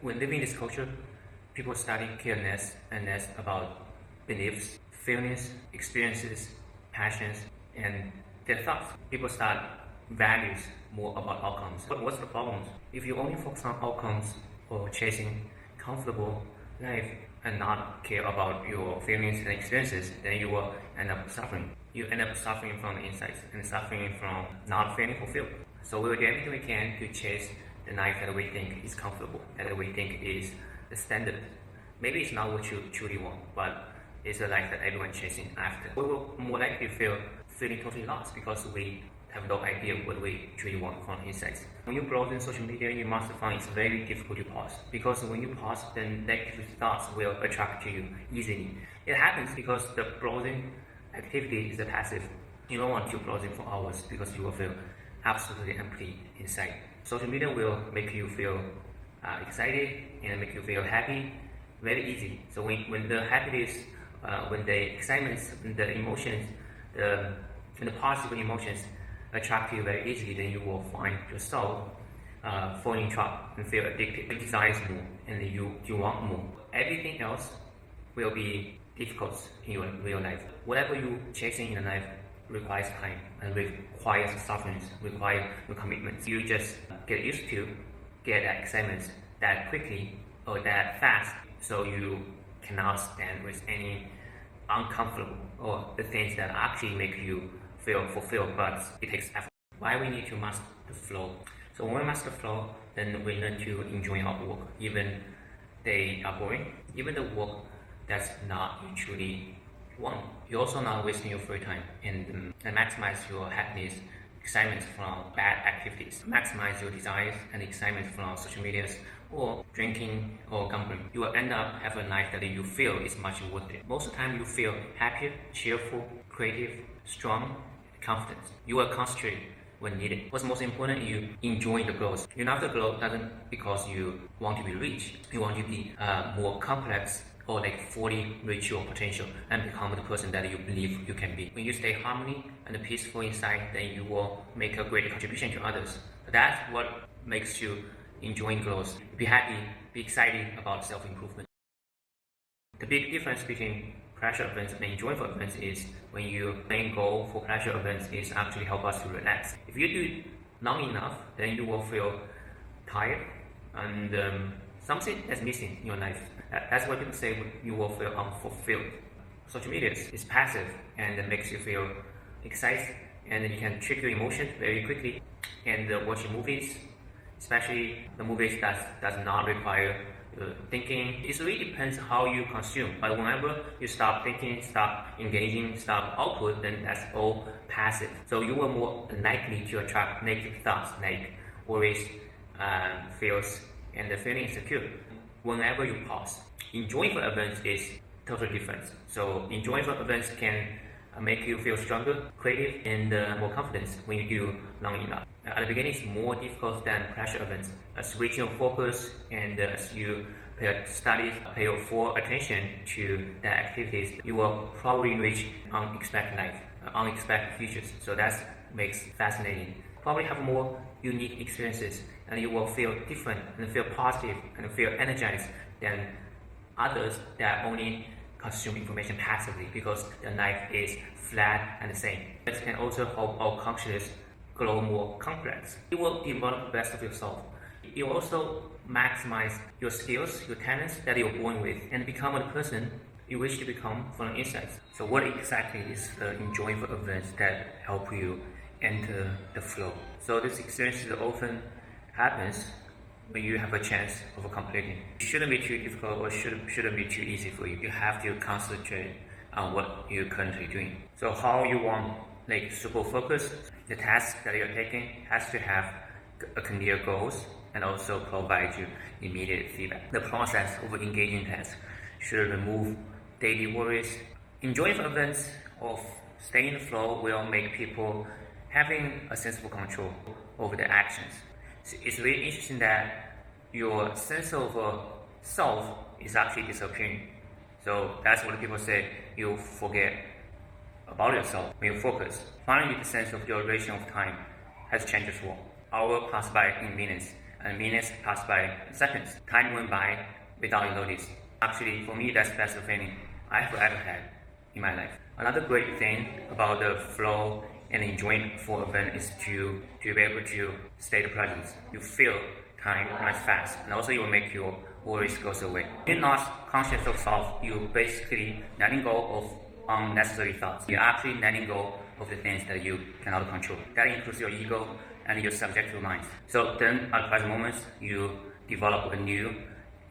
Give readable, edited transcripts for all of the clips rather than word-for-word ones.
when living in this culture, people study care less and less about beliefs, feelings, experiences, passions, and their thoughts. People start values more about outcomes. But what's the problem? If you only focus on outcomes or chasing comfortable life and not care about your feelings and experiences, then you will end up suffering. You end up suffering from the insights and suffering from not feeling fulfilled. So we will do everything we can to chase the life that we think is comfortable, that we think is the standard. Maybe it's not what you truly want, but it's a life that everyone's chasing after. We will more likely feeling totally lost because we have no idea what we truly want from insights. When you browse in social media, you must find it's very difficult to pause, because when you pause, then negative thoughts will attract to you easily. It happens because the browsing activity is a passive. You don't want to browsing for hours because you will feel absolutely empty inside. Social media will make you feel excited and make you feel happy very easy. So when the happiness, when the excitement, when the emotions, when the positive emotions attract you very easily, then you will find yourself falling in trap and feel addicted. You desire more and you want more. Everything else will be difficult in your real life. Whatever you chasing in life requires time and requires suffering, requires your commitment. You just get used to get that excitement that quickly or that fast, so you cannot stand with any uncomfortable or the things that actually make you feel fulfilled, but it takes effort. Why we need to master the flow? So when we master the flow, then we learn to enjoy our work, even they are boring, even the work that's not you truly want. You're also not wasting your free time and maximize your happiness, excitement from bad activities. Maximize your desires and excitement from social medias or drinking or gambling. You will end up having a life that you feel is much worth it. Most of the time you feel happier, cheerful, creative, strong, confident. You will concentrate when needed. What's most important, you enjoy the growth. You love the growth doesn't because you want to be rich. You want to be more complex or like fully reach your potential and become the person that you believe you can be. When you stay harmony and peaceful inside, then you will make a great contribution to others. That's what makes you enjoying growth. Be happy, be excited about self-improvement. The big difference between pressure events and enjoyable events is when your main goal for pressure events is actually help us to relax. If you do long enough, then you will feel tired and something is missing in your life. That's why people say you will feel unfulfilled. Social media is passive and it makes you feel excited, and you can trick your emotions very quickly. And watching movies, especially the movies that does not require thinking, it really depends how you consume. But whenever you stop thinking, stop engaging, stop output, then that's all passive. So you are more likely to attract negative thoughts like worries, fears, and feeling insecure. Whenever you pause, enjoyable events is totally different. So enjoyable events can make you feel stronger, creative, and more confident when you do long enough. At the beginning, it's more difficult than pressure events. Switching your focus and as you pay your full attention to the activities, you will probably reach unexpected life, unexpected futures. So that makes fascinating. Probably have more unique experiences, and you will feel different and feel positive and feel energized than others that only consume information passively because their life is flat and the same. It can also help our consciousness grow more complex. You will develop the best of yourself. You will also maximize your skills, your talents that you're born with, and become the person you wish to become from the inside. So what exactly is the enjoyable events that help you enter the flow? So this experience often happens when you have a chance of completing. It shouldn't be too difficult or shouldn't be too easy for you. You have to concentrate on what you're currently doing. So how you want like super focus, the task that you're taking has to have a clear goals and also provide you immediate feedback. The process of engaging tasks should remove daily worries. Enjoyable events of staying in the flow will make people having a sense of control over their actions. So it's really interesting that your sense of self is actually disappearing. So that's what people say, you forget about yourself when you focus. Finally, the sense of duration of time has changed as well. Hours pass by in minutes and minutes passed by seconds. Time went by without you notice. Actually, for me, that's the best feeling I've ever had in my life. Another great thing about the flow and enjoying full event is to be able to stay the present. You feel time runs fast, and also it will make your worries goes away. You're not conscious of self, you basically letting go of unnecessary thoughts. You're actually letting go of the things that you cannot control. That includes your ego and your subjective mind. So then at present moments, you develop a new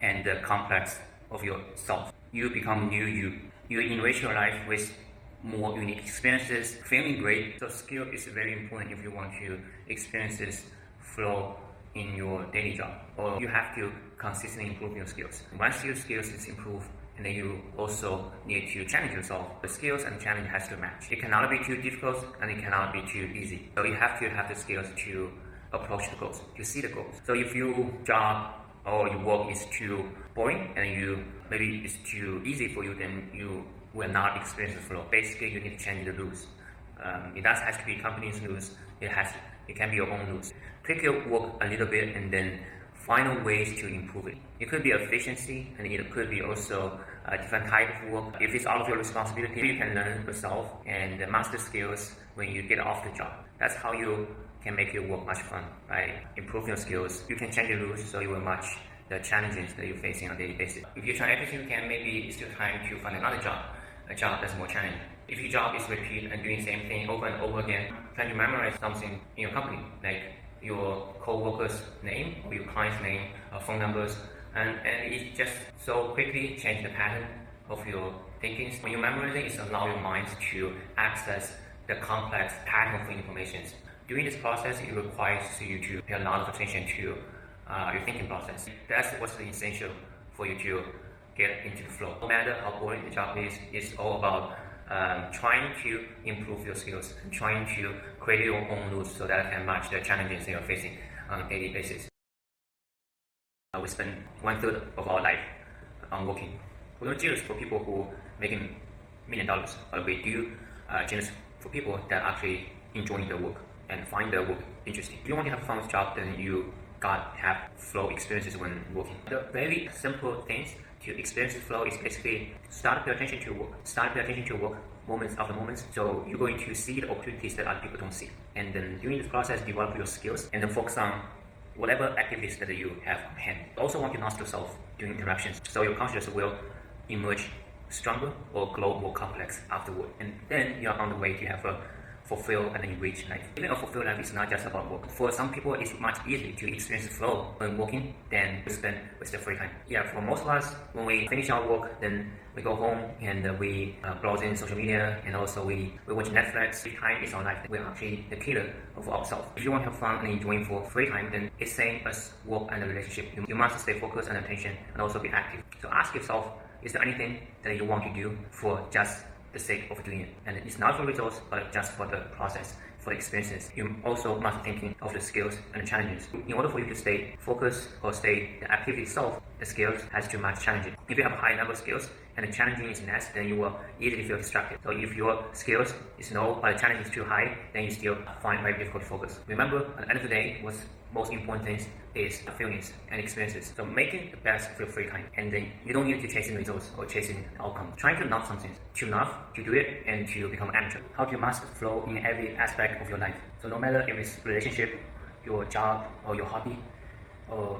and complex of yourself. You become new you. You enrich your life with more unique experiences, feeling great. So skill is very important if you want to experience this flow in your daily job, or you have to consistently improve your skills. Once your skills is improved, and then you also need to challenge yourself. The skills and challenge has to match. It cannot be too difficult and it cannot be too easy. So you have to have the skills to approach the goals, to see the goals. So if your job or your work is too boring and maybe it's too easy for you, then you will not experience the flow. Basically, you need to change the rules. It doesn't have to be company's rules. It can be your own rules. Tweak your work a little bit and then find ways to improve it. It could be efficiency, and it could be also a different type of work. If it's out of your responsibility, you can learn yourself and master skills when you get off the job. That's how you can make your work much fun, by improving your skills. You can change the rules so you will match the challenges that you're facing on a daily basis. If you try everything you can, maybe it's still time to find another job, a job that's more challenging. If your job is repeat and doing the same thing over and over again, try to memorize something in your company, like your co-worker's name, or your client's name, phone numbers, and it just so quickly change the pattern of your thinking. When you memorize it, it allows your mind to access the complex pattern of information. During this process, it requires you to pay a lot of attention to your thinking process. That's what's essential for you to get into the flow. No matter how boring the job is, it's all about trying to improve your skills and trying to create your own rules so that it can match the challenges that you're facing on a daily basis. We spend 1/3 of our life on working. We're not jealous for people who making $1 million, but we do jealous for people that actually enjoying their work and find their work interesting. If you want to have a fun job, then you got have flow experiences when working. The very simple things to experience flow is basically start pay attention to work. Start pay attention to work moments after moments. So you're going to see the opportunities that other people don't see. And then during this process, develop your skills and then focus on whatever activities that you have on hand. Also want to master yourself during interactions. So your consciousness will emerge stronger or grow more complex afterward. And then you're on the way to have a fulfilled and enriched life. Living a fulfilled life is not just about work. For some people, it's much easier to experience the flow when working than to spend with their free time. Yeah, for most of us, when we finish our work, then we go home and we browse in social media, and also we watch Netflix. Free time is our life. We're actually the killer of ourselves. If you want to have fun and enjoying for free time, then it's same as work and a relationship. You must stay focused and attention and also be active. So ask yourself, is there anything that you want to do for just the sake of doing it? And it's not for results, but just for the process, for the experiences. You also must be thinking of the skills and the challenges. In order for you to stay focused or stay the activity itself, the skills has to match challenging. If you have high level skills and the challenging is less, then you will easily feel distracted. So if your skills is low but the challenge is too high, then you still find it very difficult to focus. Remember, at the end of the day, what's most important things is the feelings and experiences. So making the best of your free time, and then you don't need to chasing results or chasing outcomes. Trying to love something, to love, to do it, and to become an amateur. How to master flow in every aspect of your life. So no matter if it's relationship, your job, or your hobby, or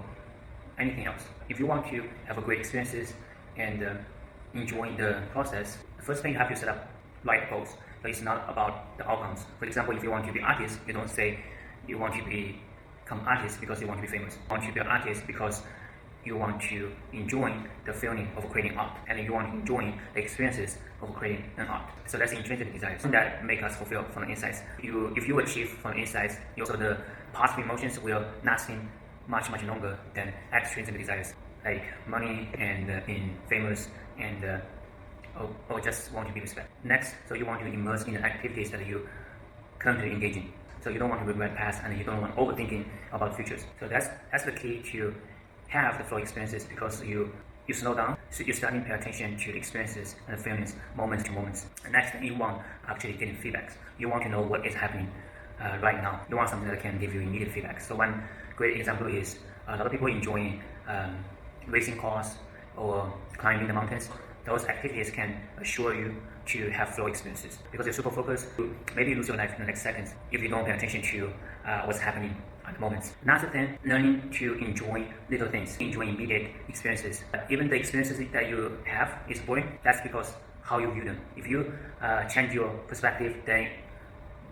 anything else. If you want to have a great experiences and enjoy the process, the first thing you have to set up right goals. But it's not about the outcomes. For example, if you want to be an artist, you don't say you want to become an artist because you want to be famous. You want to be an artist because you want to enjoy the feeling of creating art, and you want to enjoy the experiences of creating an art. So that's intrinsic desires that make us fulfill from the insides. If you achieve from the insides, also the positive emotions will lasting much longer than extrinsic desires like money and being famous and or just want to be respected. Next, so you want to immerse in the activities that you currently engage in. So you don't want to regret past and you don't want overthinking about futures. So that's the key to have the flow experiences, because you slow down, so you're starting to pay attention to the experiences and the feelings, moments to moments. And next, you want actually getting feedbacks. You want to know what is happening right now. You want something that can give you immediate feedback. So one great example is A lot of people enjoy racing cars or climbing the mountains. Those activities can assure you to have flow experiences because you're super focused. Maybe you lose your life in the next seconds if you don't pay attention to what's happening at the moment. Another thing, learning to enjoy little things, enjoy immediate experiences. Even the experiences that you have is boring. That's because how you view them. If you change your perspective, then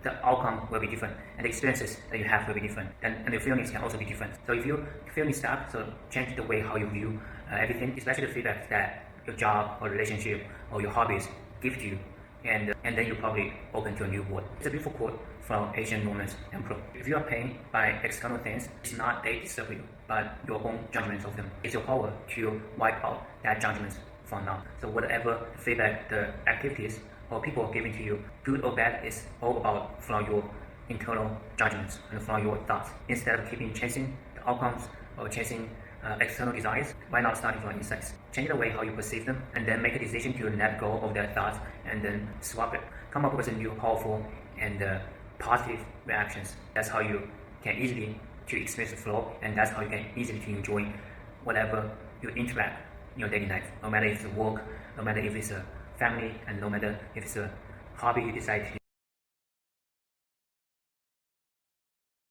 the outcome will be different, and the experiences that you have will be different, and the feelings can also be different. So if you feel stuck, so change the way how you view everything, especially the feedback that your job or relationship or your hobbies give to you, and then you probably open to a new world. It's a beautiful quote from Asian Nomads Emperor. If you are pained by external things, it's not they disturb you, but your own judgments of them. It's your power to wipe out that judgments from now. So whatever feedback, the activities or people giving to you, good or bad, is all about from your internal judgments and from your thoughts. Instead of keeping chasing the outcomes or chasing external desires, why not starting from insights? Change the way how you perceive them, and then make a decision to let go of their thoughts, and then swap it. Come up with a new powerful and positive reactions. That's how you can easily to experience the flow, and that's how you can easily to enjoy whatever you interact in your daily life. No matter if it's work, no matter if it's a family, and no matter if it's a hobby you decide to.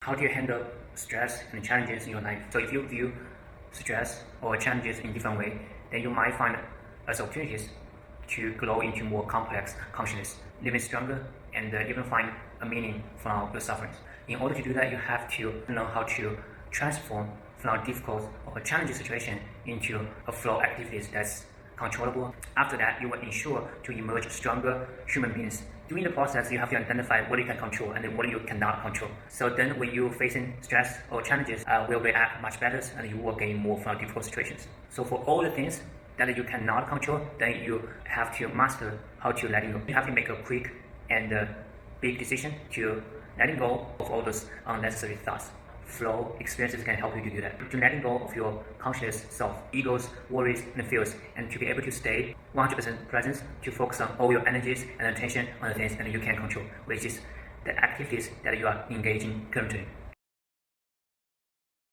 How do you handle stress and challenges in your life? So if you view stress or challenges in different way, then you might find as opportunities to grow into more complex consciousness, living stronger, and even find a meaning from your sufferings. In order to do that, you have to know how to transform from a difficult or a challenging situation into a flow activities that's controllable. After that, you will ensure to emerge stronger human beings. During the process, you have to identify what you can control and what you cannot control. So then when you're facing stress or challenges, will react much better, and you will gain more from difficult situations. So for all the things that you cannot control, then you have to master how to let it go. You have to make a quick and big decision to letting go of all those unnecessary thoughts. Flow experiences can help you to do that. To letting go of your conscious self, egos, worries, and fears, and to be able to stay 100% present, to focus on all your energies and attention on the things that you can control, which is the activities that you are engaging currently.